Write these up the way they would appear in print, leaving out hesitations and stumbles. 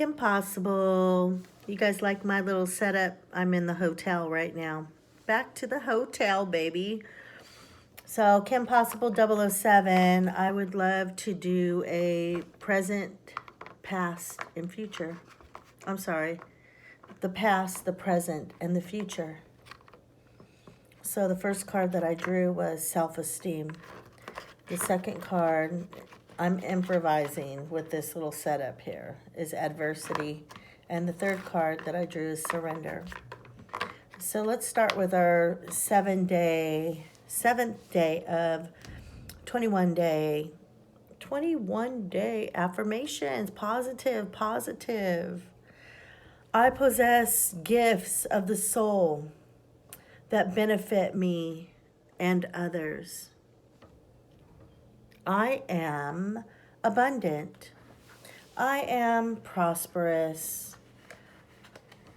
Kim Possible. You guys like my little setup? I'm in the hotel right now. Back to the hotel, baby. So, Kim Possible 007, I would love to do a present, past, and future. I'm sorry. The past, the present, and the future. So, the first card that I drew was self-esteem. The second card, I'm improvising with this little setup here, is adversity. And the third card that I drew is surrender. So let's start with our seventh day of 21 day affirmations. Positive. I possess gifts of the soul that benefit me and others. I am abundant. I am prosperous.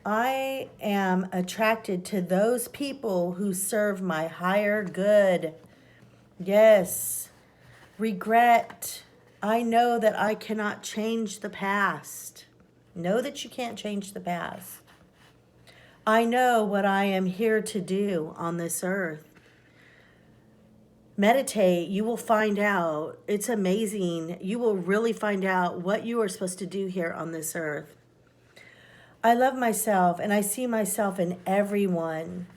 I am attracted to those people who serve my higher good. Yes. Regret. I know that I cannot change the past. Know that you can't change the past. I know what I am here to do on this earth. Meditate, you will find out. It's amazing. You will really find out what you are supposed to do here on this earth. I love myself and I see myself in everyone.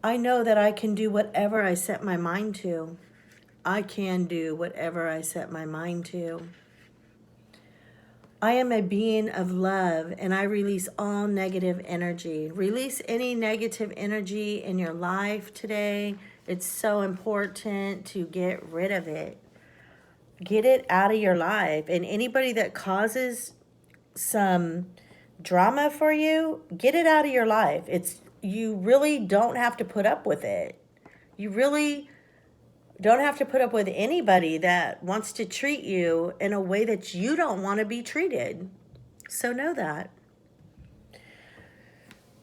I know that I can do whatever I set my mind to. I can do whatever I set my mind to. I am a being of love and I release all negative energy. Release any negative energy in your life today. It's so important to get rid of it. Get it out of your life. And anybody that causes some drama for you, get it out of your life. You really don't have to put up with it. You really don't have to put up with anybody that wants to treat you in a way that you don't want to be treated. So know that.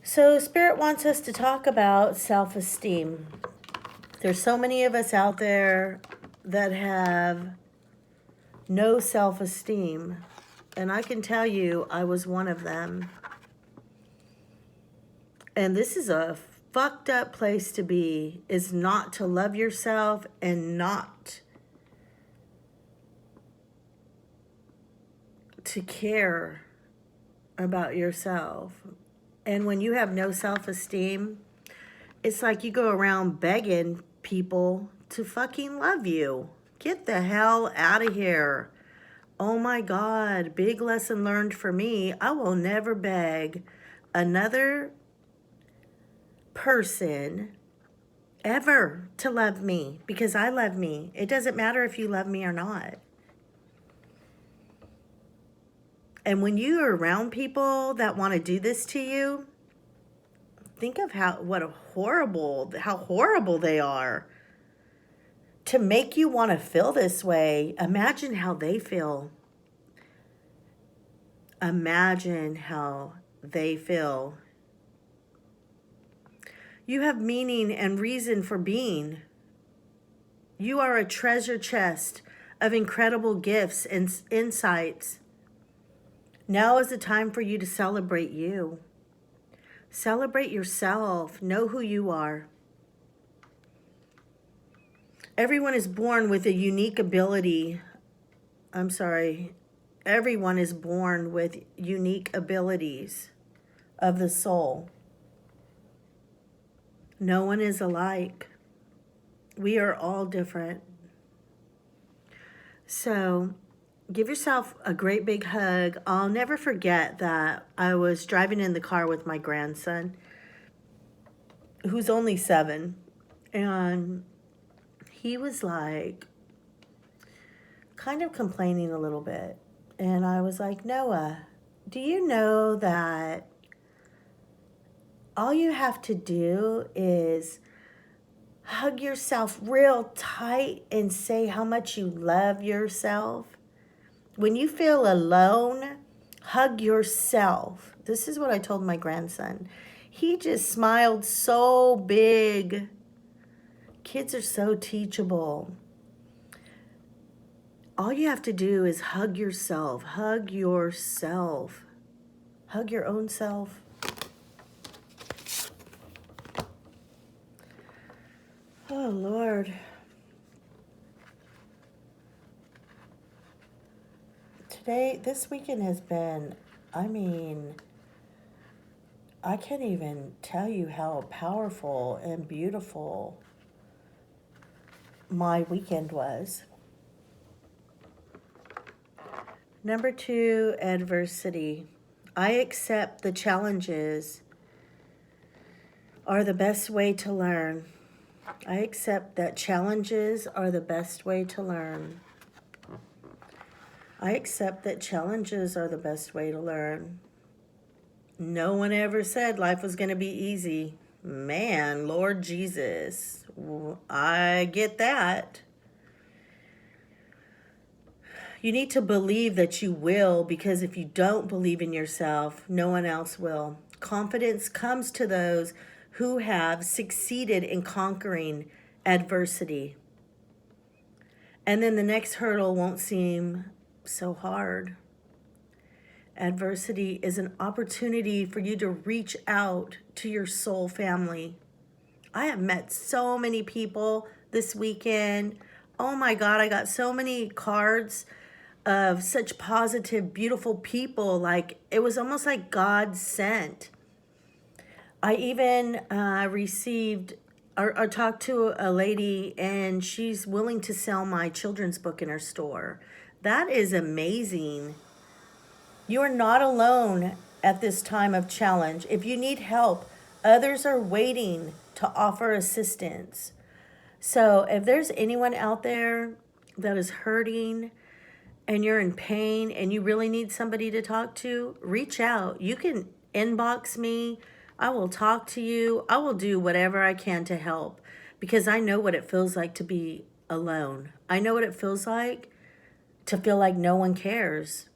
So Spirit wants us to talk about self-esteem. There's so many of us out there that have no self-esteem. And I can tell you, I was one of them. And this is a fucked up place to be, is not to love yourself and not to care about yourself. And when you have no self-esteem, it's like you go around begging people to fucking love you. Get the hell out of here. Oh my God, big lesson learned for me. I will never beg another person ever to love me because I love me. It doesn't matter if you love me or not. And when you are around people that want to do this to you, think of how horrible they are to make you want to feel this way. Imagine how they feel. Imagine how they feel. You have meaning and reason for being. You are a treasure chest of incredible gifts and insights. Now is the time for you to celebrate you. Celebrate yourself. Know who you are. Everyone is born with a unique ability. Everyone is born with unique abilities of the soul. No one is alike. We are all different. So give yourself a great big hug. I'll never forget that I was driving in the car with my grandson, who's only 7, and he was like kind of complaining a little bit. And I was like, Noah, do you know that all you have to do is hug yourself real tight and say how much you love yourself? When you feel alone, hug yourself. This is what I told my grandson. He just smiled so big. Kids are so teachable. all you have to do is hug yourself. Hug yourself. Hug your own self. Oh, Lord. This weekend has been, I mean, I can't even tell you how powerful and beautiful my weekend was. Number 2, adversity. I accept the challenges are the best way to learn. I accept that challenges are the best way to learn. I accept that challenges are the best way to learn. No one ever said life was going to be easy. Man, Lord Jesus, I get that. You need to believe that you will, because if you don't believe in yourself, no one else will. Confidence comes to those who have succeeded in conquering adversity. And then the next hurdle won't seem so hard. Adversity is an opportunity for you to reach out to your soul family. I have met so many people this weekend. Oh my God, I got so many cards of such positive, beautiful people. Like, it was almost like God sent. I even received or talked to a lady, and she's willing to sell my children's book in her store. That is amazing. You are not alone at this time of challenge. If you need help, others are waiting to offer assistance. So if there's anyone out there that is hurting and you're in pain and you really need somebody to talk to, reach out. You can inbox me. I will talk to you. I will do whatever I can to help, because I know what it feels like to be alone. I know what it feels like to feel like no one cares.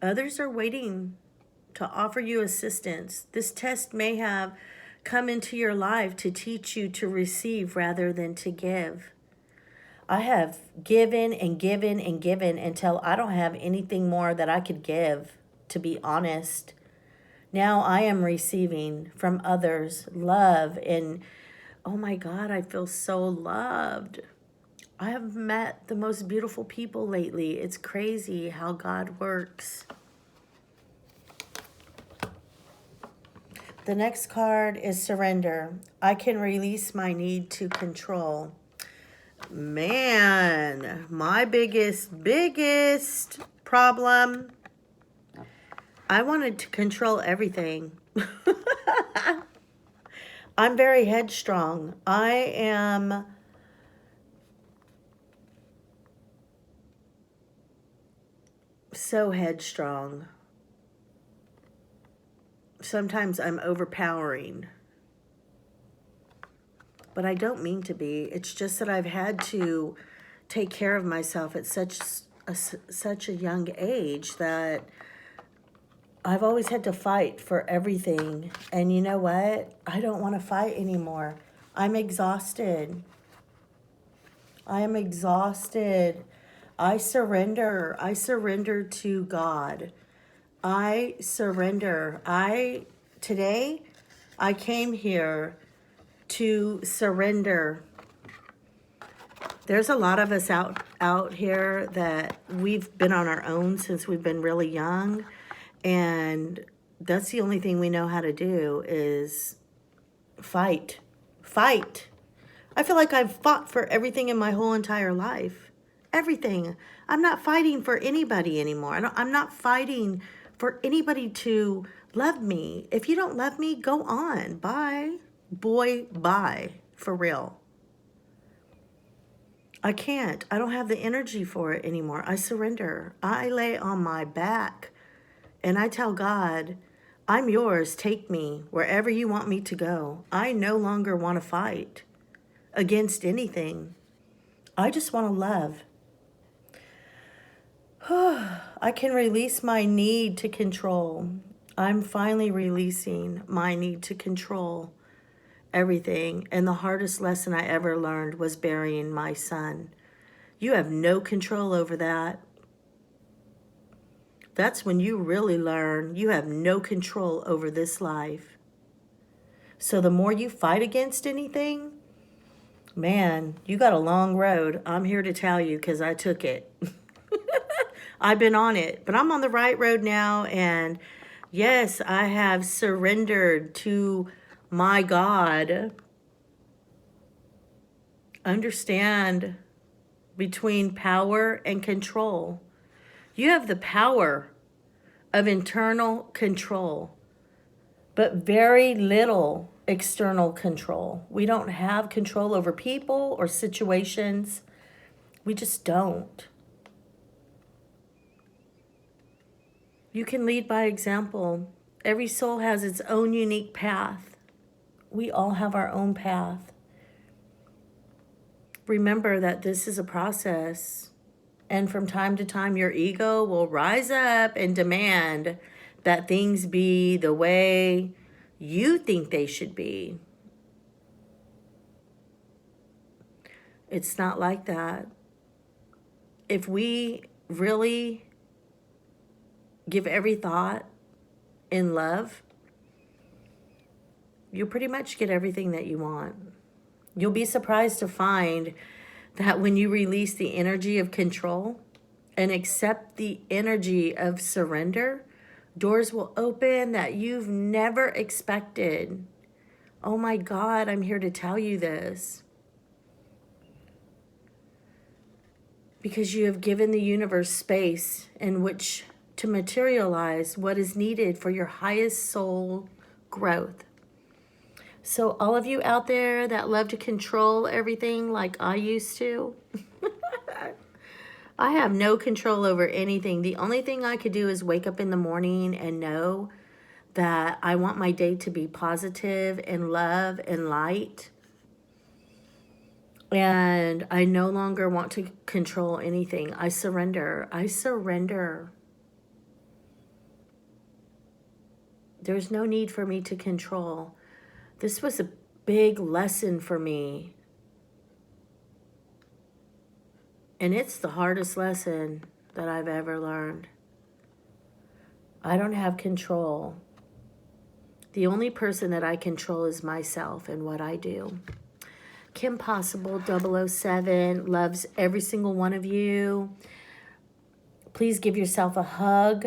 Others are waiting to offer you assistance. This test may have come into your life to teach you to receive rather than to give. I have given and given and given until I don't have anything more that I could give, to be honest. Now I am receiving from others love, and oh my God, I feel so loved. I have met the most beautiful people lately. It's crazy how God works. The next card is surrender. I can release my need to control. Man, my biggest problem, I wanted to control everything. I'm very headstrong. I am so headstrong. Sometimes I'm overpowering. But I don't mean to be. It's just that I've had to take care of myself at such a young age that I've always had to fight for everything. And you know what? I don't want to fight anymore. I'm exhausted. I am exhausted. I surrender. I surrender to God. I surrender. Today, I came here to surrender. There's a lot of us out here that we've been on our own since we've been really young, and that's the only thing we know how to do is fight. I feel like I've fought for everything in my whole entire life. Everything. I'm not fighting for anybody anymore. I'm not fighting for anybody to love me. If you don't love me, go on. Bye. Boy, bye. For real. I can't. I don't have the energy for it anymore. I surrender. I lay on my back and I tell God, I'm yours. Take me wherever you want me to go. I no longer want to fight against anything. I just want to love. I can release my need to control. I'm finally releasing my need to control everything. And the hardest lesson I ever learned was burying my son. You have no control over that. That's when you really learn you have no control over this life. So the more you fight against anything, man, you got a long road. I'm here to tell you because I took it. I've been on it, but I'm on the right road now. And yes, I have surrendered to my God. Understand between power and control. You have the power of internal control, but very little external control. We don't have control over people or situations. We just don't. You can lead by example. Every soul has its own unique path. We all have our own path. Remember that this is a process. And from time to time, your ego will rise up and demand that things be the way you think they should be. It's not like that. If we really give every thought in love, you'll pretty much get everything that you want. You'll be surprised to find that when you release the energy of control and accept the energy of surrender, doors will open that you've never expected. Oh my God, I'm here to tell you this. Because you have given the universe space in which to materialize what is needed for your highest soul growth. So all of you out there that love to control everything like I used to, I have no control over anything. The only thing I could do is wake up in the morning and know that I want my day to be positive and love and light. And I no longer want to control anything. I surrender. I surrender. There's no need for me to control. This was a big lesson for me. And it's the hardest lesson that I've ever learned. I don't have control. The only person that I control is myself and what I do. Kim Possible 007 loves every single one of you. Please give yourself a hug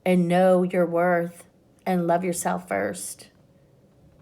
and know your worth and love yourself first.